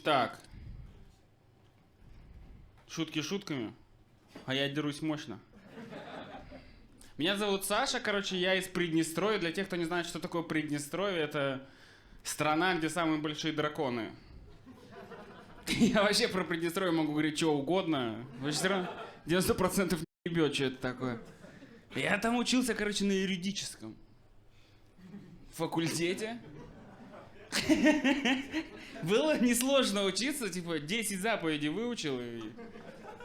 Так. Шутки шутками, а я дерусь мощно. Меня зовут Саша, короче, я из Приднестровья. Для тех, кто не знает, что такое Приднестровье, это страна, где самые большие драконы. Я вообще про Приднестровье могу говорить что угодно. Вы все равно 90% не ебет, что это такое. Я там учился, короче, на юридическом факультете. Было несложно учиться, типа 10 заповедей выучил и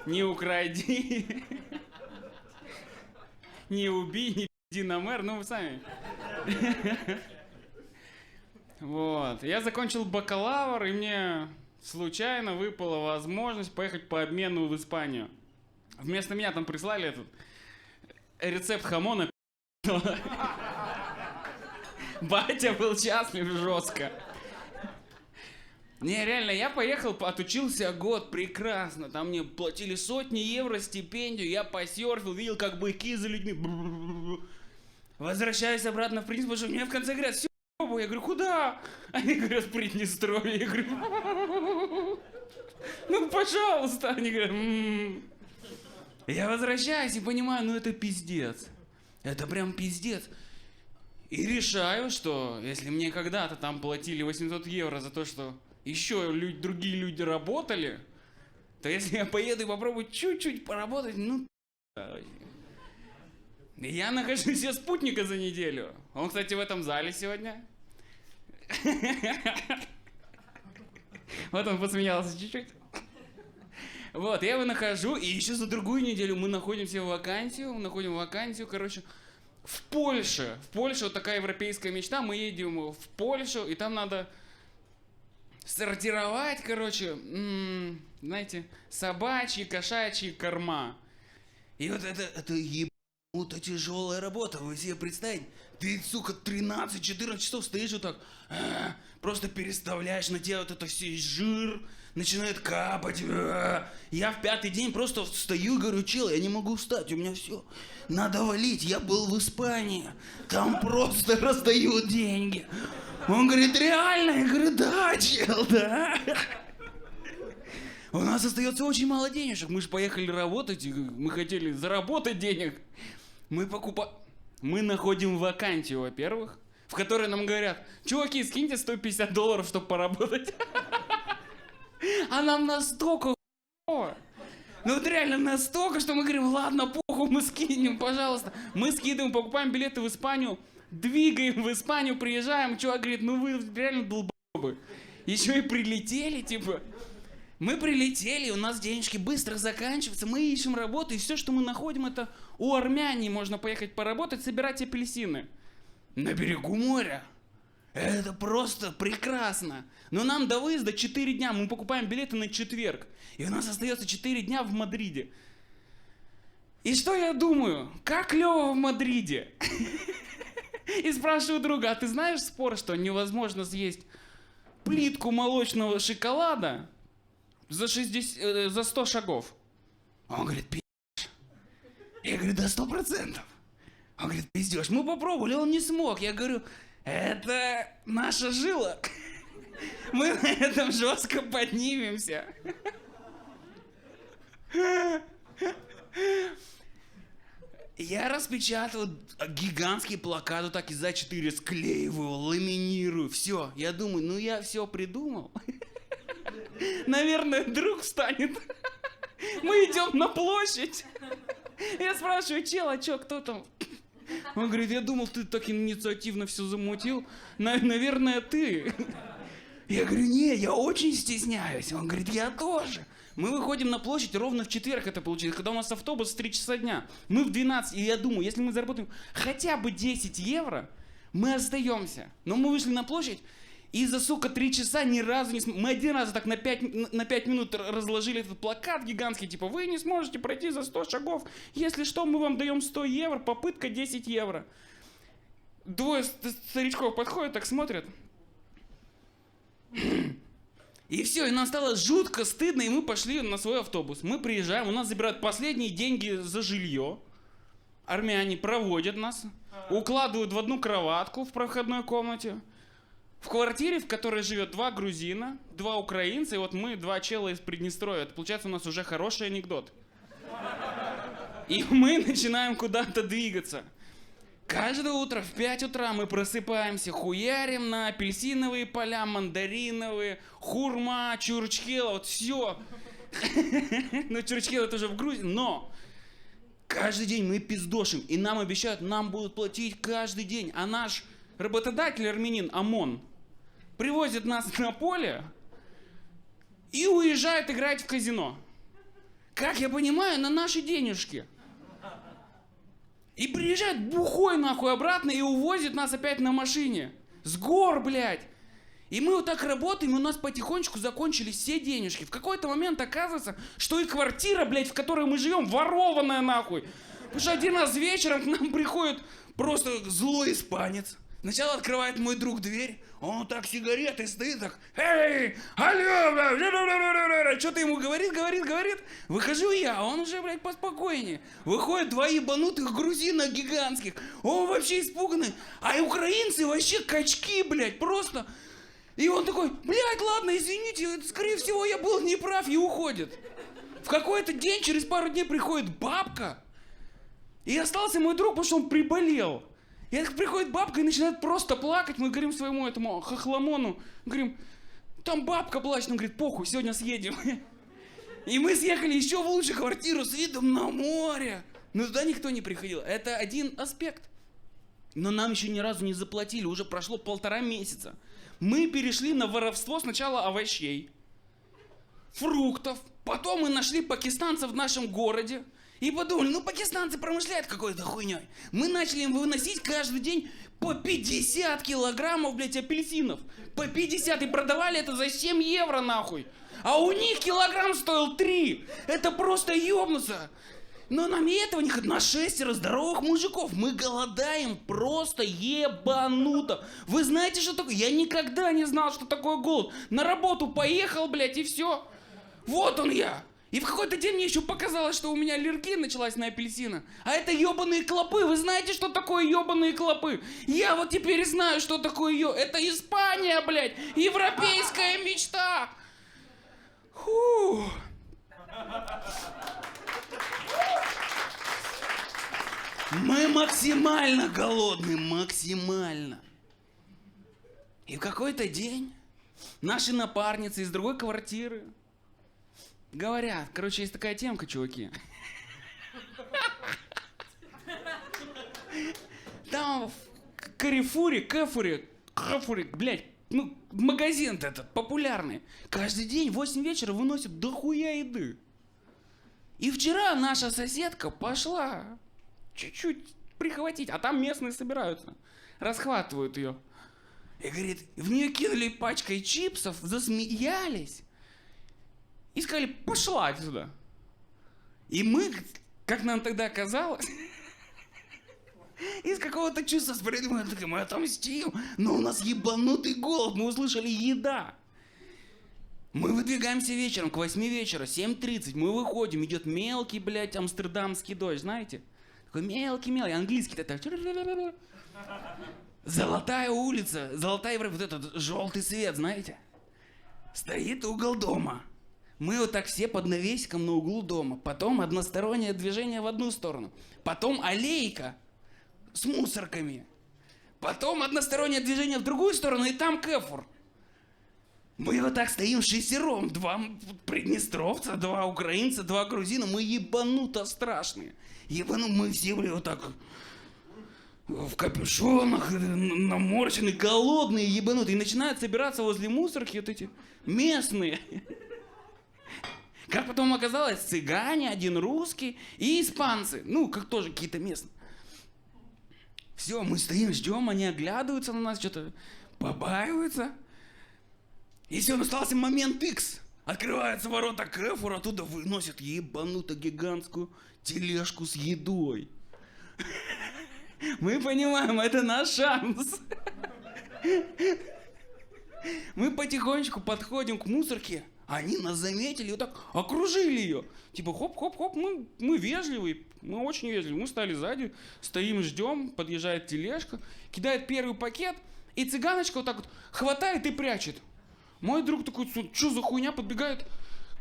не укради, не убей, не пизди на мэр, ну вы сами. Вот, я закончил бакалавр, и мне случайно выпала возможность поехать по обмену в Испанию. Вместо меня там прислали этот рецепт хамона. Батя был счастлив жестко. Не, реально, я поехал, отучился год, прекрасно. Там мне платили сотни евро стипендию, я посерфил, видел, как быки за людьми. Возвращаюсь обратно в Приднестровье, потому что мне в конце говорят, все, я говорю, куда? Они говорят, в Приднестровье. Я говорю, ну, пожалуйста. Они говорят, Я возвращаюсь и понимаю, ну, это пиздец. Это прям пиздец. И решаю, что если мне когда-то там платили 800 евро за то, что еще другие люди работали, то если я поеду и попробую чуть-чуть поработать, ну, я нахожу себе спутника за неделю. Он, кстати, в этом зале сегодня. Вот он посмеялся чуть-чуть. Вот, я его нахожу, и еще за другую неделю мы находим вакансию, короче, в Польше. В Польше вот такая европейская мечта, мы едем в Польшу, и там надо сортировать, короче, знаете, собачьи, кошачьи корма. И вот это ебануто тяжелая работа, вы себе представьте. Ты, сука, 13-14 часов стоишь вот так, просто переставляешь, на тебя вот это все жир начинает капать. Я в 5-й день просто встаю и говорю, чел, я не могу встать, у меня все, надо валить. Я был в Испании, там просто раздают деньги. Он говорит, реально? Я говорю, да, чел, да. У нас остается очень мало денежек. Мы же поехали работать, мы хотели заработать денег. Мы находим вакансию, во-первых, в которой нам говорят, чуваки, скиньте $150, чтобы поработать. А нам настолько хуёво. Ну вот реально настолько, что мы говорим, ладно, похуй, мы скинем, пожалуйста. Мы скидываем, покупаем билеты в Испанию, двигаем в Испанию, приезжаем, чувак говорит, ну вы реально долбоебы. Еще и прилетели, типа. Мы прилетели, у нас денежки быстро заканчиваются, мы ищем работу, и все, что мы находим, это у Армянии можно поехать поработать, собирать апельсины. На берегу моря. Это просто прекрасно. Но нам до выезда 4 дня, мы покупаем билеты на четверг. И у нас остается 4 дня в Мадриде. И что я думаю? Как клево в Мадриде. И спрашиваю друга, а ты знаешь спор, что невозможно съесть плитку молочного шоколада за 100 шагов? Он говорит, пиздешь. Я говорю, да 100%. Он говорит, пиздешь. Мы попробовали, он не смог. Я говорю, это наша жила. Мы на этом жестко поднимемся. Я распечатываю гигантский плакат, вот так из А4 склеиваю, ламинирую, все. Я думаю, ну я все придумал. Наверное, друг встанет. Мы идем на площадь. Я спрашиваю, чел, а чё, кто там? Он говорит, я думал, ты так инициативно все замутил. Наверное, ты. Я говорю, не, я очень стесняюсь. Он говорит, я тоже. Мы выходим на площадь ровно в четверг, это получилось, когда у нас автобус в 3 часа дня. Мы в 12, и я думаю, если мы заработаем хотя бы 10 евро, мы остаемся. Но мы вышли на площадь, и за, сука, 3 часа ни разу не Мы один раз так на 5 минут разложили этот плакат гигантский, типа, вы не сможете пройти за 100 шагов. Если что, мы вам даем 100 евро, попытка 10 евро. 2 старичков подходят, так смотрят. И все, и нам стало жутко стыдно, и мы пошли на свой автобус. Мы приезжаем, у нас забирают последние деньги за жилье. Армяне проводят нас, укладывают в одну кроватку в проходной комнате. В квартире, в которой живет 2 грузина, 2 украинца, и вот мы 2 чела из Приднестровья. Это получается у нас уже хороший анекдот. И мы начинаем куда-то двигаться. Каждое утро в 5 утра мы просыпаемся, хуярим на апельсиновые поля, мандариновые, хурма, чурчхела, вот все. Ну, чурчхела это уже в Грузии, но каждый день мы пиздошим, и нам обещают, нам будут платить каждый день. А наш работодатель, армянин ОМОН, привозит нас на поле и уезжает играть в казино. Как я понимаю, на наши денежки. И приезжает бухой нахуй обратно и увозит нас опять на машине. С гор, блядь. И мы вот так работаем, и у нас потихонечку закончились все денежки. В какой-то момент оказывается, что и квартира, блядь, в которой мы живем, ворованная нахуй. Потому что один раз вечером к нам приходит просто злой испанец. Сначала открывает мой друг дверь, он вот так сигареты стоит, так, эй, алло, что-то ему говорит. Выхожу я, а он уже, блядь, поспокойнее. Выходят 2 ебанутых грузина гигантских, он вообще испуганный, а украинцы вообще качки, блядь, просто. И он такой, блядь, ладно, извините, скорее всего, я был неправ, и уходит. В какой-то день, через пару дней приходит бабка, и остался мой друг, потому что он приболел. И приходит бабка и начинает просто плакать. Мы говорим своему этому хохломону, говорим, там бабка плачет. Он говорит, похуй, сегодня съедем. И мы съехали еще в лучшую квартиру с видом на море. Но туда никто не приходил. Это один аспект. Но нам еще ни разу не заплатили. Уже прошло 1,5 месяца. Мы перешли на воровство сначала овощей, фруктов. Потом мы нашли пакистанцев в нашем городе. И подумали, ну пакистанцы промышляют какой-то хуйней. Мы начали им выносить каждый день по 50 килограммов, блядь, апельсинов. По 50. И продавали это за 7 евро, нахуй. А у них килограмм стоил 3. Это просто ёбнуться. Но нам и этого не хватит. На 6 здоровых мужиков. Мы голодаем просто ебануто. Вы знаете, что такое? Я никогда не знал, что такое голод. На работу поехал, блядь, и все. Вот он я. И в какой-то день мне еще показалось, что у меня аллергия началась на апельсины. А это ебаные клопы. Вы знаете, что такое ебаные клопы? Я вот теперь знаю, что такое Это Испания, блядь. Европейская мечта. Фу. Мы максимально голодны, максимально. И в какой-то день наши напарницы из другой квартиры говорят, короче, есть такая темка, чуваки. Там в Кэфуре, блядь, ну, магазин этот популярный. Каждый день в 8 вечера выносят дохуя еды. И вчера наша соседка пошла чуть-чуть прихватить, а там местные собираются, расхватывают ее. И говорит, в нее кинули пачкой чипсов, засмеялись. И сказали, пошла отсюда. И мы, как нам тогда казалось, из какого-то чувства справедливости, мы отомстим, но у нас ебанутый голод, мы услышали еда. Мы выдвигаемся вечером, к 8 вечера, 7:30, мы выходим, идет мелкий, блядь, амстердамский дождь, знаете? Такой мелкий, английский-то так. Золотая улица, золотая, вот этот желтый свет, знаете? Стоит угол дома. Мы вот так все под навесиком на углу дома. Потом одностороннее движение в одну сторону. Потом аллейка с мусорками. Потом одностороннее движение в другую сторону, и там Кэфур. Мы вот так стоим шестером. 2 приднестровца, 2 украинца, 2 грузина. Мы ебануто страшные. Мы все были вот так в капюшонах, наморщенные, голодные, ебанутые. И начинают собираться возле мусорки вот эти местные. Как потом оказалось, цыгане, один русский и испанцы. Ну, как тоже какие-то местные. Все, мы стоим, ждем, они оглядываются на нас, что-то побаиваются. И все, остался момент X. Открываются ворота Кэфура, оттуда выносят ебануто гигантскую тележку с едой. Мы понимаем, это наш шанс. Мы потихонечку подходим к мусорке. Они нас заметили, вот так окружили ее. Типа хоп-хоп-хоп, мы вежливые, мы очень вежливые. Мы стали сзади, стоим, ждем, подъезжает тележка, кидает первый пакет, И цыганочка вот так вот хватает и прячет. Мой друг такой, что за хуйня, подбегает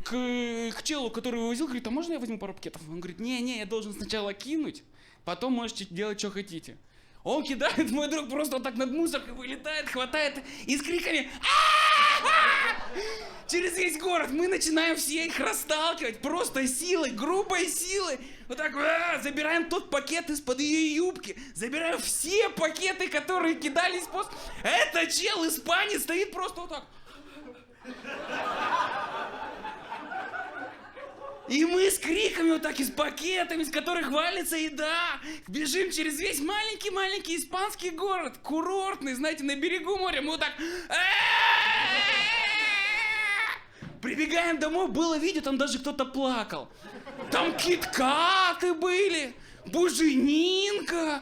к челу, который вывозил, говорит, а можно я возьму пару пакетов? Он говорит, не, я должен сначала кинуть, потом можете делать, что хотите. Он кидает, мой друг просто вот так над мусоркой вылетает, хватает и с криками через весь город мы начинаем все их расталкивать просто силой, грубой силой. Вот так забираем тот пакет из-под ее юбки, забираем все пакеты, которые кидались после. Этот чел испанец стоит просто вот так. И мы с криками вот так и с пакетами, с которых валится еда, бежим через весь маленький-маленький испанский город, курортный, знаете, на берегу моря, мы вот так... Прибегаем домой, было видео, там даже кто-то плакал. Там киткаты были, буженинка.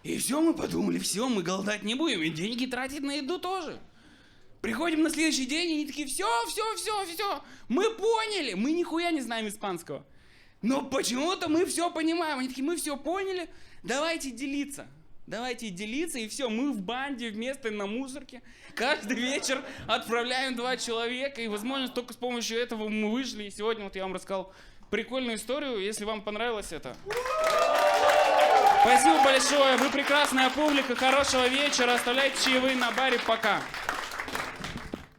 И все, мы подумали, все, мы голодать не будем, и деньги тратить на еду тоже. Приходим на следующий день, и они такие, все, мы поняли, мы нихуя не знаем испанского. Но почему-то мы все понимаем. Они такие, мы все поняли, давайте делиться. И все, мы в банде вместе на мусорке. Каждый вечер отправляем 2 человека, и, возможно, только с помощью этого мы выжили. И сегодня вот я вам рассказал прикольную историю, если вам понравилось это. Спасибо большое, вы прекрасная публика, хорошего вечера, оставляйте чаевые на баре, пока.